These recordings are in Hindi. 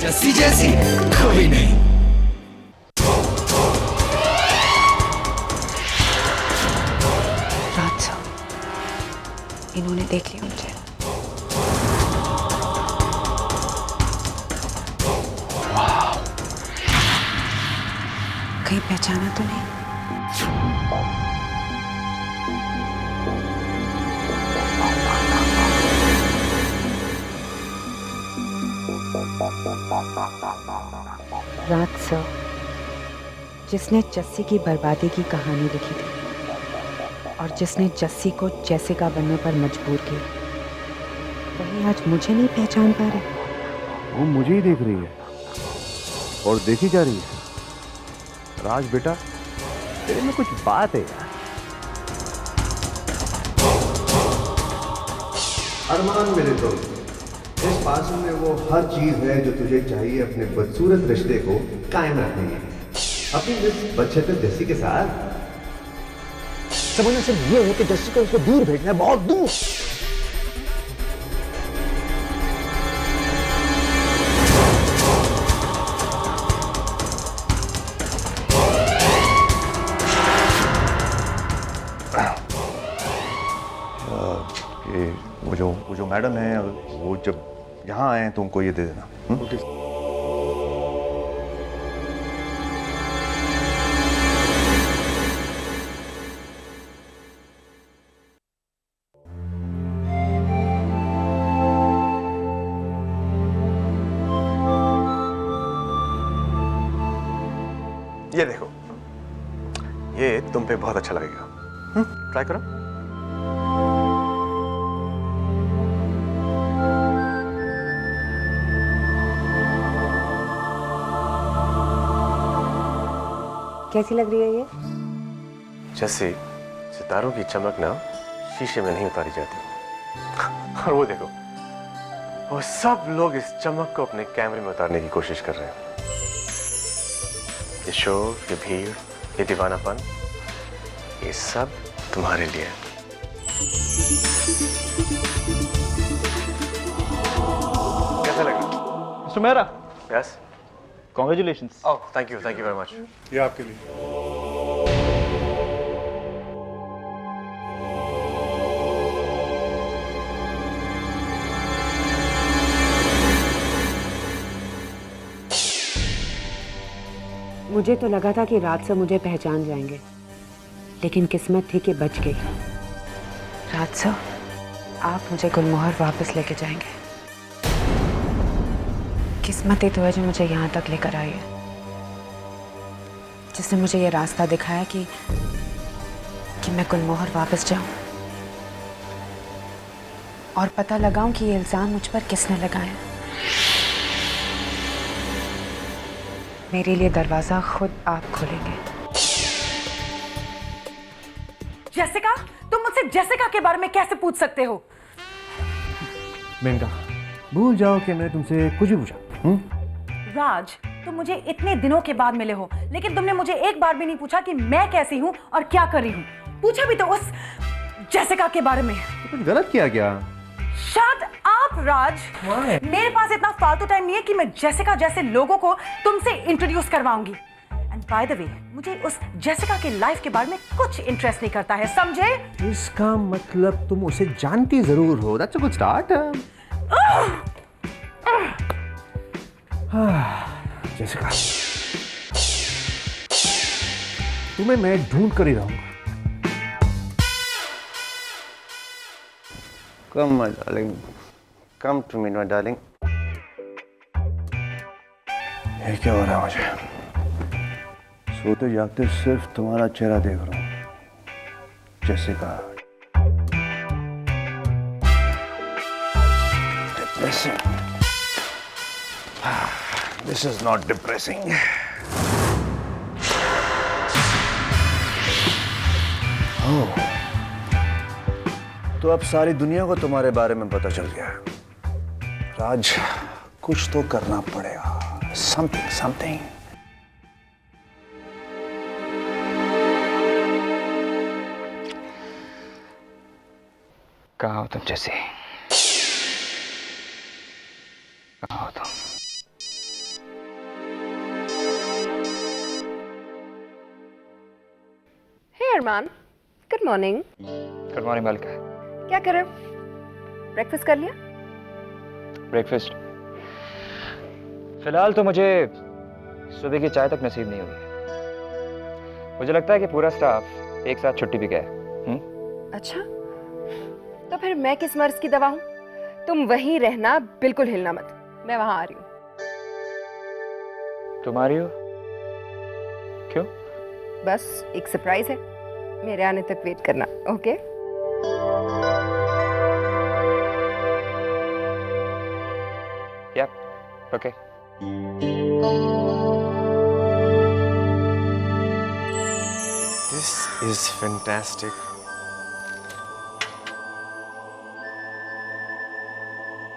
जस्सी जैसी कोई नहीं। राज साहब, इन्होंने देख लिया मुझे। कहीं पहचाना तो नहीं? राज सर, जिसने जस्सी की बर्बादी की कहानी लिखी थी और जिसने जस्सी को जेसिका बनने पर मजबूर किया, वही आज मुझे नहीं पहचान पा रहे। वो मुझे ही देख रही है और देखी जा रही है। राज बेटा, तेरे में कुछ बात है यार। अरमान मेरे दोस्त, इस पास में वो हर चीज है जो तुझे चाहिए अपने बदसूरत रिश्ते को कायम रखने के लिए। अपनी इस बदशकल जस्सी के साथ समझना सिर्फ ये है कि जस्सी को उसको दूर भेजना है, बहुत दूर। वो जो मैडम है, वो जब यहाँ आए तो उनको ये दे देना। ये देखो, ये तुम पे बहुत अच्छा लगेगा। ट्राई करो। कैसी लग रही है ये? जैसे सितारों की चमक ना शीशे में नहीं उतारी जाती। और वो देखो, वो सब लोग इस चमक को अपने कैमरे में उतारने की कोशिश कर रहे हैं। ये शोर, ये भीड़, ये दीवानापन, ये सब तुम्हारे लिए है। कैसा लगा? Sumera, yes, congratulations. Oh thank you very much. ये आपके लिए। मुझे तो लगा था कि राज सर मुझे पहचान जाएंगे, लेकिन किस्मत थी कि बच गई। राज सर, आप मुझे गुलमोहर वापस लेके जाएंगे। किस्मत ही तो है जो मुझे यहाँ तक लेकर आई है, जिसने मुझे ये रास्ता दिखाया कि मैं गुलमोहर वापस जाऊं और पता लगाऊं कि ये इल्जाम मुझ पर किसने लगाया। मेरे लिए दरवाजा खुद आप खोलेंगे। जेसिका, तुम मुझसे जेसिका के बारे में कैसे पूछ सकते हो? मेनका, भूल जाओ कि मैंने तुमसे कुछ भी पूछा। राज, तुम मुझे इतने दिनों के बाद मिले हो, लेकिन तुमने मुझे एक बार भी नहीं पूछा कि मैं कैसी हूं और क्या कर रही हूं। पूछा भी तो उस जेसिका के बारे में। तो कुछ गलत किया क्या? शट अप राज। मेरे पास इतना फालतू टाइम नहीं है कि मैं जेसिका जैसे लोगों को तुमसे इंट्रोड्यूस करवाऊंगी। एंड बाय द वे, मुझे उस जेसिका के लाइफ के बारे में कुछ इंटरेस्ट नहीं करता है, समझे? इसका मतलब तुम उसे जानती जरूर हो। That's a good start. Jessica, तुम्हें मैं ढूंढ कर ही रहूंगा। Come my darling, come to me my darling. ये क्या हो रहा है मुझे? सोते जागते सिर्फ तुम्हारा चेहरा देख रहा हूं, Jessica. Depressing. This is not depressing. Oh. तो अब सारी दुनिया को तुम्हारे बारे में पता चल गया। राज, कुछ तो करना पड़ेगा। Something something. कहाँ हो तुम जैसे? कहाँ हो तुम? अरमान, गुड मॉर्निंग। गुड मॉर्निंग मलिका। क्या कर रहे हो? ब्रेकफास्ट कर लिया? ब्रेकफास्ट फिलहाल तो मुझे सुबह की चाय तक नसीब नहीं हुई। मुझे लगता है कि पूरा स्टाफ एक साथ छुट्टी भी गया है। अच्छा, तो फिर मैं किस मर्ज की दवा हूँ? तुम वहीं रहना, बिल्कुल हिलना मत, मैं वहां आ रही हूँ। तुम आ रही हो? क्यों? बस एक सरप्राइज है, मेरे आने तक वेट करना, okay? Yep, okay. This is fantastic.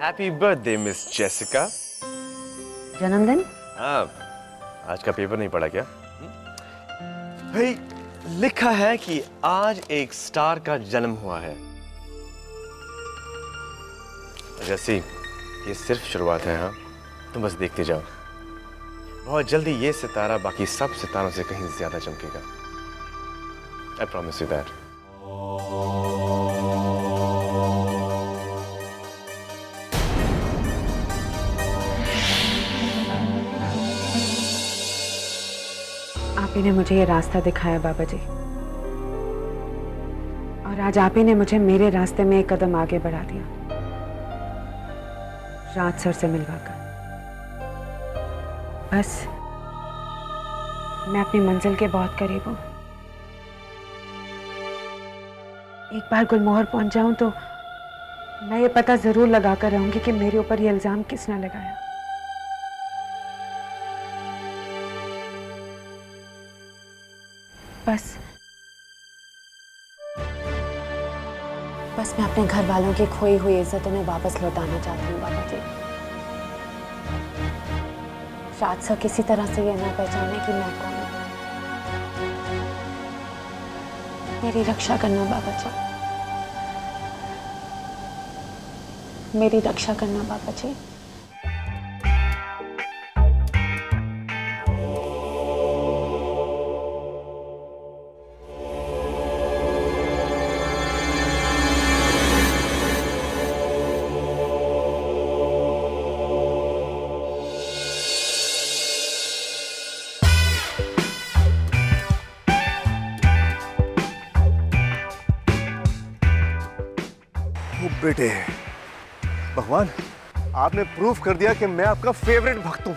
Happy birthday, Miss Jessica. जन्मदिन? हाँ, आज का पेपर नहीं पढ़ा क्या? भाई, लिखा है कि आज एक स्टार का जन्म हुआ है। जैसे ये सिर्फ शुरुआत है, हाँ, तुम बस देखते जाओ। बहुत जल्दी ये सितारा बाकी सब सितारों से कहीं ज्यादा चमकेगा। I promise you that. आप ही ने मुझे ये रास्ता दिखाया बाबा जी, और आज आप ही ने मुझे मेरे रास्ते में एक कदम आगे बढ़ा दिया, राज सर से मिलवाकर। बस मैं अपनी मंजिल के बहुत करीब हूं। एक बार गुलमोहर पहुंच जाऊं तो मैं ये पता जरूर लगाकर रहूंगी कि मेरे ऊपर ये इल्जाम किसने लगाया। बस मैं अपने घर वालों की खोई हुई इज्जत उन्हें वापस लौटाना चाहती हूँ बाबा जी। राज सर किसी तरह से ये ना पहचाने कि मैं कौन हूँ। मेरी रक्षा करना बाबा जी, मेरी रक्षा करना बाबा जी। बेटे, भगवान, आपने प्रूफ कर दिया कि मैं आपका फेवरेट भक्त हूं।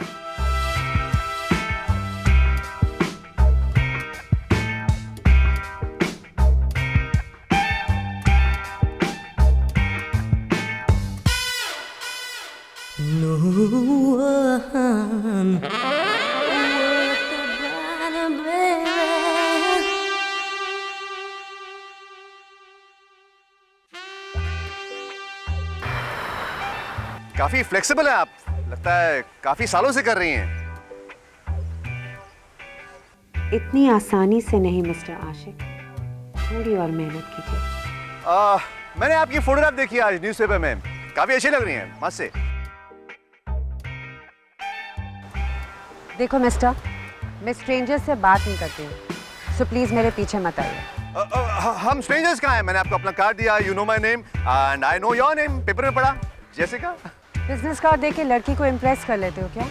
काफी फ्लेक्सिबल है आप, लगता है काफी सालों से कर रही हैं। इतनी आसानी से नहीं मिस्टर आशिक, थोड़ी और मेहनत कीजिए। मैंने आपकी फोटोग्राफ देखी आज न्यूज़पेपर में, काफी अच्छी लग रही हैं, मस्त से। देखो मिस्टर, मैं स्ट्रेंजर से बात नहीं करती हूँ, सो प्लीज मेरे पीछे मत आइए। हम स्ट्रेंजर्स कहाँ हैं? मैंने आपको अपना कार्ड दिया, you know my name and I know your name, paper में पढ़ा, जेसिका। बिजनेस कार्ड देके लड़की को इम्प्रेस कर लेते हो क्या?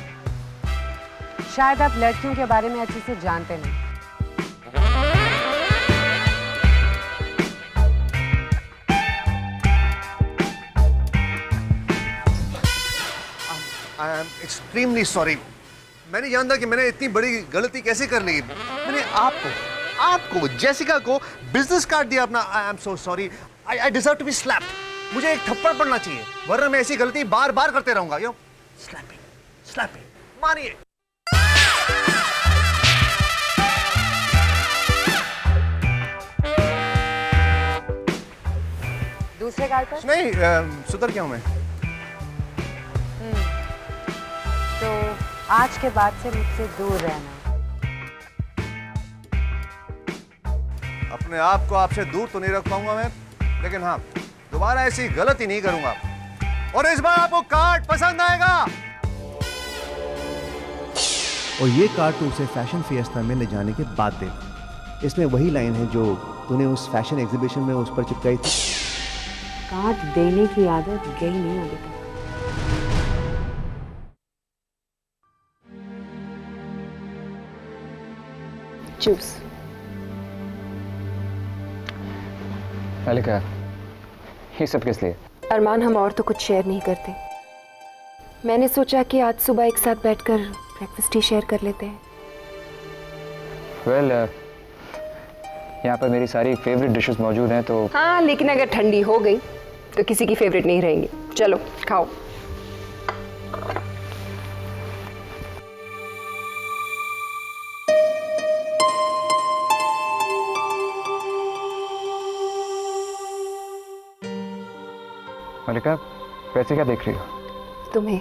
शायद आप लड़कियों के बारे में अच्छे से जानते नहीं। I am extremely sorry. मैं नहीं जानता कि मैंने इतनी बड़ी गलती कैसे कर ली। मैंने आपको जेसिका को बिजनेस कार्ड दिया अपना। I am so sorry, I deserve to be slapped. मुझे एक थप्पड़ पड़ना चाहिए, वरना मैं ऐसी गलती बार बार करते रहूंगा। यो स्लैपिंग मानिए। दूसरे गाल पर नहीं, सुधर गया हूं मैं। तो आज के बाद से मुझसे दूर रहना। अपने आप को आपसे दूर तो नहीं रख पाऊंगा मैं, लेकिन हाँ, दोबारा ऐसी गलती नहीं करूंगा। और इस बार आपको कार्ड पसंद आएगा। और ये कार्ड तो उसे फैशन फिएस्टा में ले जाने के बाद देना। इसमें वही लाइन है जो तूने उस फैशन एग्जीबिशन में उस पर चिपकाई थी। काट देने की आदत गई नहीं अभी तक। जूस। मलिका, ये सब किस लिए? अरमान, हम और तो कुछ शेयर नहीं करते। मैंने सोचा कि आज सुबह एक साथ बैठकर ब्रेकफास्ट ही शेयर कर लेते हैं। वेल, यहाँ पर मेरी सारी फेवरेट डिशेस मौजूद हैं तो। हाँ, लेकिन अगर ठंडी हो गई तो किसी की फेवरेट नहीं रहेंगी। चलो खाओ। मलिका, वैसे क्या देख रही हो? तुम्हें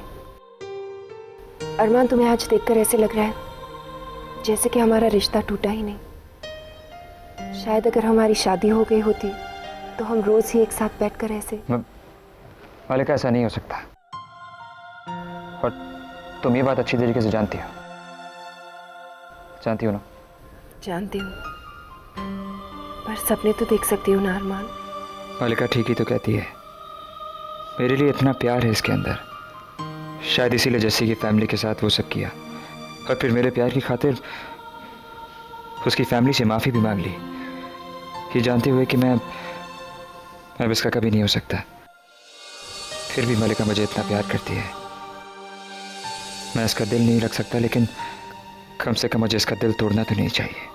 अरमान, तुम्हें आज देखकर ऐसे लग रहा है जैसे कि हमारा रिश्ता टूटा ही नहीं। शायद अगर हमारी शादी हो गई होती तो हम रोज ही एक साथ बैठकर ऐसे। मलिका, ऐसा नहीं हो सकता। और तुम ये बात अच्छी तरीके से जानती हो ना? जानती हूँ, पर सपने तो देख सकती हूँ ना अरमान। मलिका ठीक ही तो कहती है। मेरे लिए इतना प्यार है इसके अंदर, शायद इसीलिए जस्सी की फैमिली के साथ वो सब किया, और फिर मेरे प्यार की खातिर उसकी फैमिली से माफ़ी भी मांग ली, ये जानते हुए कि मैं अब इसका कभी नहीं हो सकता। फिर भी मलिका मुझे इतना प्यार करती है। मैं इसका दिल नहीं रख सकता, लेकिन कम से कम मुझे इसका दिल तोड़ना तो नहीं चाहिए।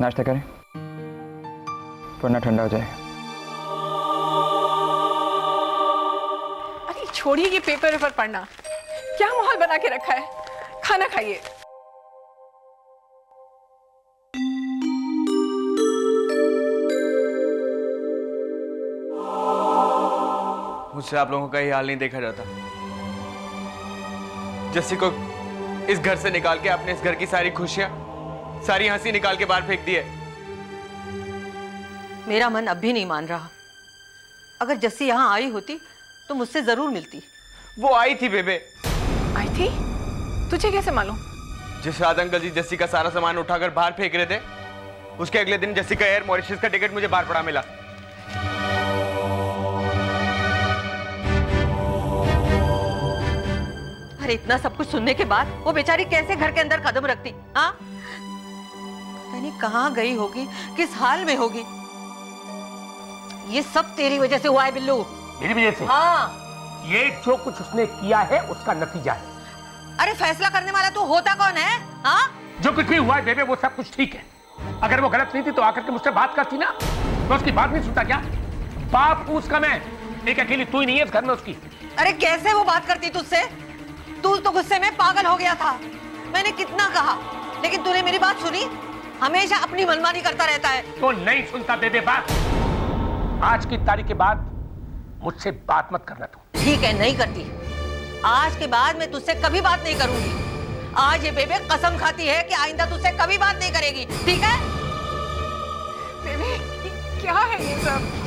नाश्ता करें वरना ठंडा हो जाएगा। अरे छोड़िए ये पेपर वेपर पढ़ना, क्या माहौल बना के रखा है। खाना खाइए। मुझसे आप लोगों का ये हाल नहीं देखा जाता। जस्सी को इस घर से निकाल के आपने इस घर की सारी खुशियां, सारी हंसी निकाल के बाहर फेंक दी है। मेरा मन अब भी नहीं मान रहा। अगर जस्सी यहाँ आई होती तो मुझसे जरूर मिलती। वो आई थी बेबे। आई थी? तुझे कैसे मालूम? जिस रात अंकल जी जस्सी का सारा सामान उठाकर बाहर फेंक रहे थे, उसके अगले दिन जस्सी का एयर मॉरिशस का टिकट मुझे बाहर पड़ा मिला। अरे इतना सब कुछ सुनने के बाद वो बेचारी कैसे घर के अंदर कदम रखती? हाँ, पता नहीं कहाँ गई होगी, किस हाल में होगी। ये सब तेरी वजह से हुआ है बिल्लू। मेरी वजह से? हाँ। ये जो कुछ उसने किया है उसका नतीजा है। अरे फैसला करने वाला तू होता कौन है? हाँ? जो कुछ भी हुआ है बेबे वो सब कुछ ठीक है। अगर वो गलत नहीं थी तो आकर के मुझसे बात करती ना। तो उसकी बात नहीं सुनता क्या? बाप हूं उसका मैं, एक अकेली तू ही नहीं है इस घर में उसकी। अरे कैसे वो बात करती तुझसे? तू तो गुस्से में पागल हो गया था। मैंने कितना कहा, लेकिन तूने मेरी बात सुनी? हमेशा अपनी मनमानी करता रहता है। तो नहीं सुनता बेबे बात। आज की तारीख के बाद मुझसे बात मत करना तू। ठीक है, नहीं करती। आज के बाद मैं तुझसे कभी बात नहीं करूंगी। आज ये बेबे कसम खाती है कि आइंदा तुझसे कभी बात नहीं करेगी, ठीक है? बेबे क्या है ये सब?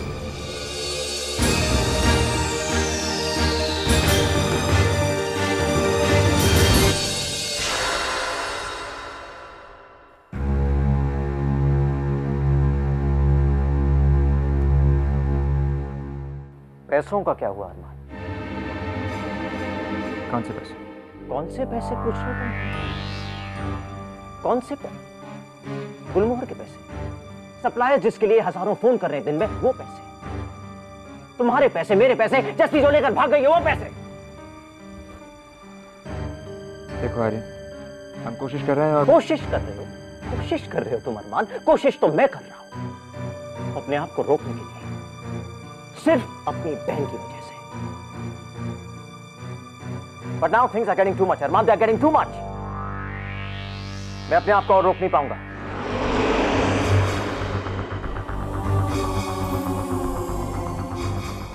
पैसों का क्या हुआ अरमान? कौन से पैसे? कौन से पैसे पूछ रहे हो तुम? कौन से पैसे? गुलमोहर के पैसे? सप्लायर जिसके लिए हजारों फोन कर रहे हैं दिन में, वो पैसे? तुम्हारे पैसे, मेरे पैसे, जस्सी जो लेकर भाग गई है वो पैसे? देखो आर्यन, हम कोशिश कर रहे हैं। और कोशिश कर रहे हो? कोशिश कर रहे हो तुम अरमान? कोशिश तो मैं कर रहा हूं अपने आप को रोकने के लिए, सिर्फ अपनी बहन की वजह से। But now things are getting too much, Arman. They are getting too much. मैं अपने आप को और रोक नहीं पाऊंगा।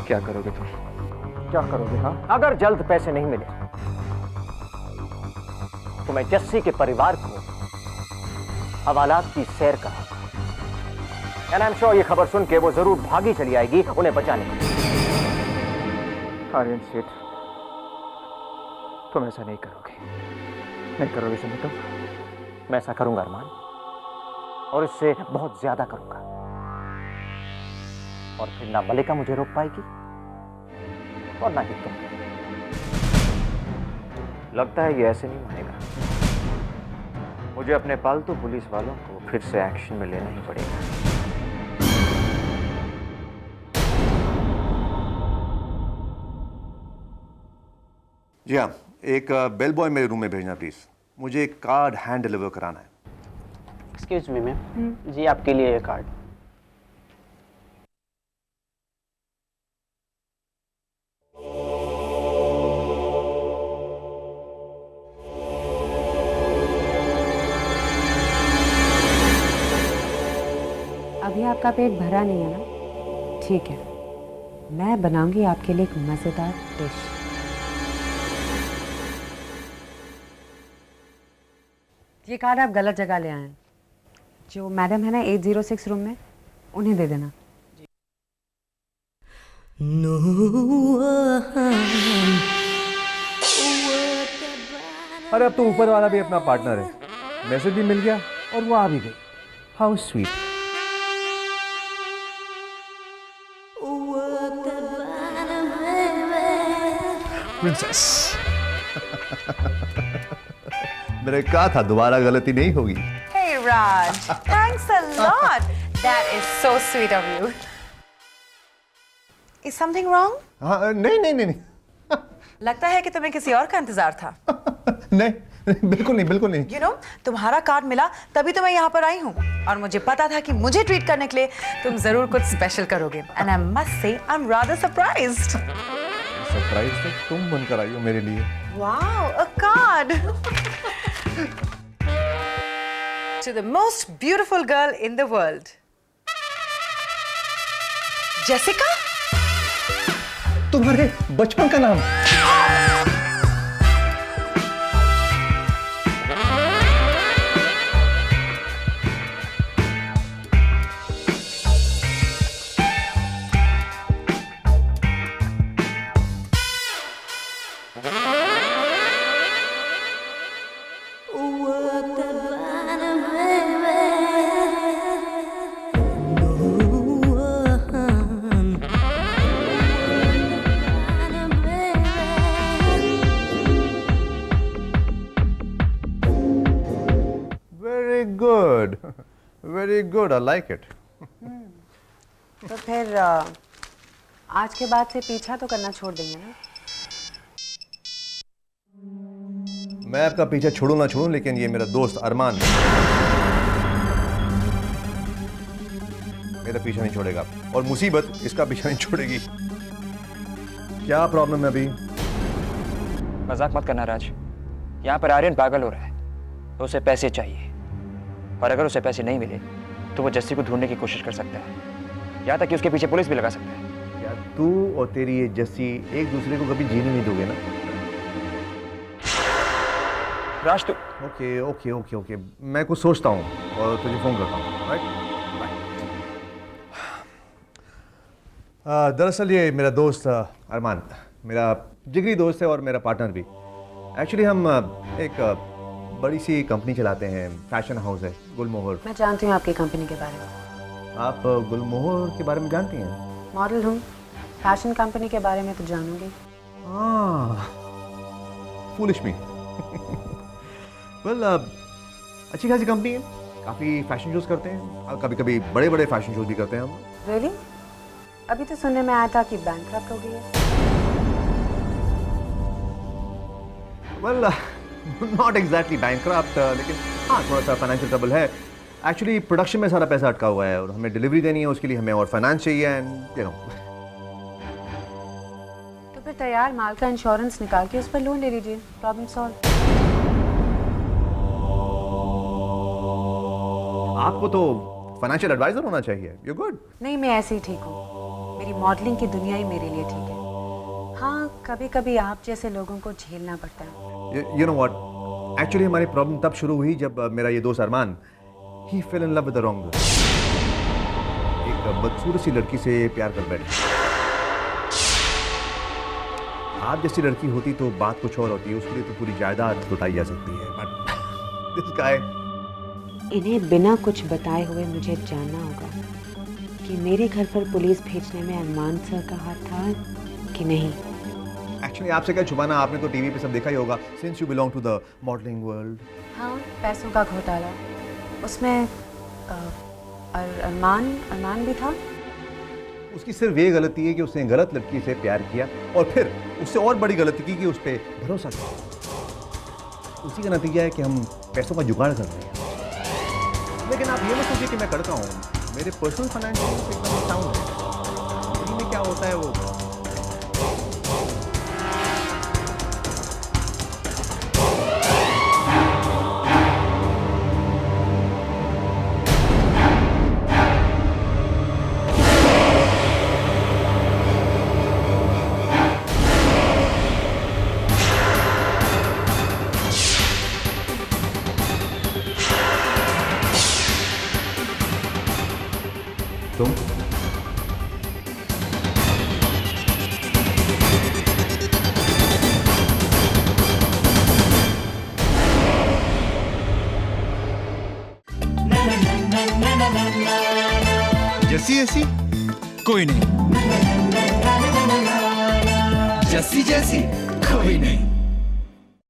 क्या करोगे तुम? क्या करोगे? हाँ, अगर जल्द पैसे नहीं मिले तो मैं जस्सी के परिवार को हवालात की सैर कराऊंगा। And I'm sure ये खबर सुन के वो जरूर भागी चली आएगी उन्हें बचाने के लिए। आर्यन सेठ, तुम ऐसा नहीं करोगे। नहीं करोगे समझ तुम? मैं ऐसा करूंगा अरमान, और इससे बहुत ज्यादा करूंगा। और फिर ना मलिका मुझे रोक पाएगी और ना ही तुम। लगता है ये ऐसे नहीं मानेगा। मुझे अपने पालतू पुलिस वालों को फिर से एक्शन में लेना ही पड़ेगा। जी हाँ, एक बेल बॉय मेरे रूम में भेजना प्लीज। मुझे एक कार्ड हैंड डिलीवर कराना है। एक्सक्यूज मी मैम, जी आपके लिए ये कार्ड। अभी आपका पेट भरा नहीं है ना? ठीक है, मैं बनाऊंगी आपके लिए एक मज़ेदार डिश। ये कार्ड आप गलत जगह ले आए हैं। जो मैडम है ना 806 रूम में, उन्हें दे देना। अरे अब तो ऊपर वाला भी अपना पार्टनर है, मैसेज भी मिल गया और वो आ भी गई। How sweet. प्रिंसेस। मैंने कहा था दोबारा गलती नहीं होगी। Hey Raj, thanks a lot. That is so sweet of you. Is something wrong? हाँ, नहीं। लगता है कि तुम्हें किसी और का इंतजार था। नहीं, बिल्कुल नहीं। You know, तुम्हारा कार्ड मिला तभी तो मैं यहाँ पर आई हूँ, और मुझे पता था कि मुझे ट्रीट करने के लिए तुम जरूर कुछ स्पेशल करोगे। And I must say, I'm rather surprised. Surprise तो तुम बनकर आई हो मेरे लिए। Wow, a card. To the most beautiful girl in the world. Jessica? तुम्हारे बचपन का नाम? Very good, I like it. तो फिर आज के बाद से पीछा तो करना छोड़ देंगे ना? मैं आपका पीछा छोड़ू ना छोड़ू, लेकिन ये मेरा दोस्त अरमान मेरा पीछा नहीं छोड़ेगा, और मुसीबत इसका पीछा नहीं छोड़ेगी। क्या प्रॉब्लम है अभी? मजाक मत करना राज। यहाँ पर आर्यन पागल हो रहा है, तो उसे पैसे चाहिए, और अगर उसे पैसे नहीं मिले तो वो जस्सी को ढूंढने की कोशिश कर सकता है, यहाँ तक कि उसके पीछे पुलिस भी लगा सकता है। क्या तू और तेरी ये जस्सी एक दूसरे को कभी जीने नहीं दोगे ना? राज तू ओके, मैं कुछ सोचता हूँ और तुझे फोन करता हूँ। Right, bye. दरअसल ये मेरा दोस्त अरमान मेरा जिगरी दोस्त है और मेरा पार्टनर भी। एक्चुअली हम एक बड़ी सी कंपनी चलाते हैं, फैशन हाउस है गुलमोहर। मैं जानती हूँ आपकी कंपनी के बारे में। आप गुलमोहर के बारे में जानती हैं? मॉडल हूँ, फैशन कंपनी के बारे में तो जानूंगी। फूलिश मी। वेल, अच्छी खासी कंपनी है, काफ़ी फैशन शोज करते हैं और कभी कभी बड़े बड़े फैशन शोज भी करते हैं हम। रियली? अभी तो सुनने में आया था कि बैंकक्रप्ट हो गई है। वेल, नॉट एग्जैक्टली बैंकक्रप्ट, लेकिन हाँ थोड़ा सा फाइनेंशियल ट्रबल है। एक्चुअली प्रोडक्शन में सारा पैसा अटका हुआ है और हमें डिलीवरी देनी है, उसके लिए हमें और फाइनेंस चाहिए एंड यू नो। तो फिर तैयार माल का इंश्योरेंस निकाल के उस पर लोन ले लीजिए, प्रॉब्लम सॉल्व। आपको तो फाइनेंशियल एडवाइजर होना चाहिए। You good? नहीं, मैं ऐसे ही ठीक हूँ। मेरी मॉडलिंग की दुनिया ही मेरे लिए ठीक है। हाँ, कभी कभी आप जैसे लोगों को झेलना पड़ता है। You know what? Actually हमारी प्रॉब्लम तब शुरू हुई जब मेरा ये दोस्त अरमान he fell in love with the wrong girl. एक बदसूरत सी लड़की से प्यार कर बैठा। आप जैसी लड़की होती तो बात कुछ और होती है, उसके लिए तो पूरी जायदाद लुटाई जा सकती है, बट this guy इन्हें बिना कुछ बताए हुए मुझे जानना होगा कि मेरे घर पर पुलिस भेजने में अरमान सर का हाथ था कि नहीं। एक्चुअली आपसे क्या छुपाना, आपने तो टीवी पे सब देखा ही होगा, since you belong to the modelling world. हाँ, पैसों का घोटाला, उसमें अरमान भी था। उसकी सिर्फ ये गलती है कि उसने गलत लड़की से प्यार किया और फिर उससे और बड़ी गलती की कि उस पर भरोसा किया। उसी का नतीजा है कि हम पैसों का जुगाड़ कर रहे हैं। लेकिन आप ये मत सोचिए कि मैं करता हूँ, मेरे पर्सनल फाइनेंशियल एकदम साउंड है। दिल्ली में क्या होता है वो तुम जैसी ऐसी कोई नहीं, जैसी जैसी कोई नहीं।